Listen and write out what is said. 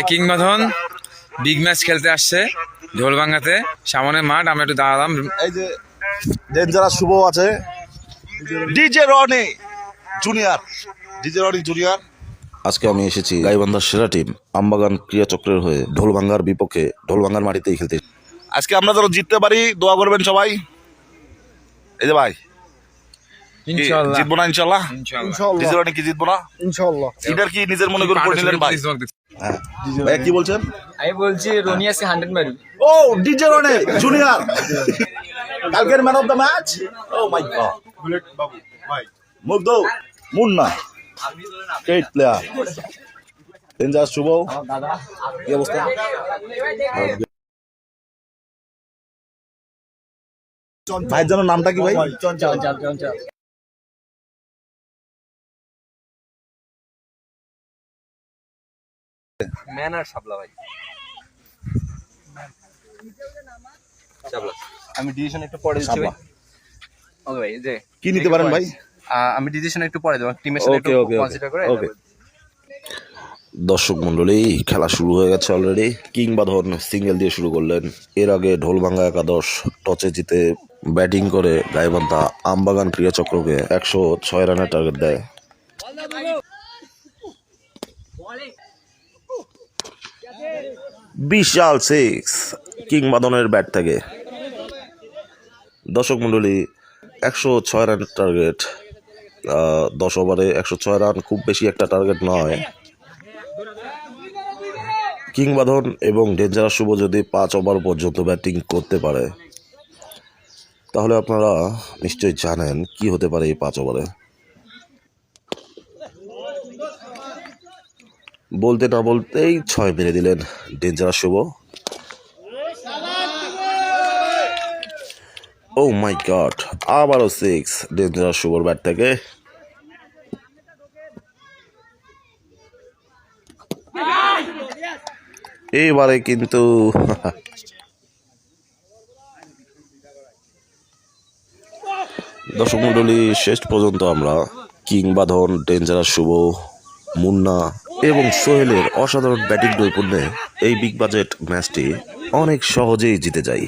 কিংবদন big match খেলতে আসছে ঢোলভাঙ্গাতে, সামনে মাঠ। আমরা একটু দাঁড়ালাম। এই যে ডেঞ্জারাস শুভ আছে, ডিজে রনি জুনিয়র। আজকে আমি এসেছি গাইবান্ধার সেরা টিম আমবাগান ক্রীড়া চক্রের হয়ে ঢোলভাঙ্গার বিপক্ষে ঢোলভাঙ্গার মাটিতেই খেলতে। আজকে আমরা যেন জিততে পারি, দোয়া করবেন সবাই। এই যে ভাই, ইনশাআল্লাহ জিতবো না ইনশাআল্লাহ? ডিজে রনি কি জিতবো না ইনশাআল্লাহ? এটার কি নিজের মনে করে নিলেন ভাই? হ্যাঁ ভাই, কি বলছেন? আমি বলছি রনি আছে 100 মারি। ও ডিজে রনি জুনিয়র কালকের man of the match. Oh my God, Mugdho Munna great player. Dangerous Shuvo, কি অবস্থা? ভাইয়ের জন্য নামটা কি ভাই? চঞ্চল। ম্যানার শাবলা ভাই, শাবলা। আমি ডিসিশন একটু পরে দিচ্ছি ভাই। ওকে ভাই, যে কি নিতে পারেন ভাই? আমি ডিসিশন একটু পরে দেব, টিমের সাথে একটু কনসিডার করে। ওকে। দর্শক মন্ডলী, খেলা শুরু হয়ে গেছে অলরেডি। কিংবদন সিঙ্গেল দিয়ে শুরু করলেন। এর আগে ঢোলভাঙ্গা একাদশ টসে জিতে ব্যাটিং করে গাইবান্ধা আমবাগান ক্রীড়া চক্রকে 106 রানের টার্গেট দেয়। বিশাল 6 কিংবদনের ব্যাট থেকে। দর্শক মন্ডলী, 106 রানের টার্গেট, 10 ওভারে 106 রান খুব বেশি একটা টার্গেট নয়। কিংবদন এবং ডেঞ্জারাস শুভ যদি 5 ওভার পর্যন্ত ব্যাটিং করতে পারে, তাহলে আপনারা নিশ্চয়ই জানেন কি হতে পারে এই 5 ওভারে। বলতে না বলতেই 6 মেরে দিলেন dangerous Shubho. O my god, আবারও 6 ডেঞ্জারাস শুভর ব্যাট থেকে। এবারে কিন্তু দর্শক মন্ডলী, শেষ পর্যন্ত আমরা কিংবদন, ডেঞ্জারাস শুভ, মুন্না এবং সোহেলের অসাধারণ ব্যাটিং নৈপুণ্যে এই বিগ বাজেট ম্যাচটি অনেক সহজেই জিতে যায়।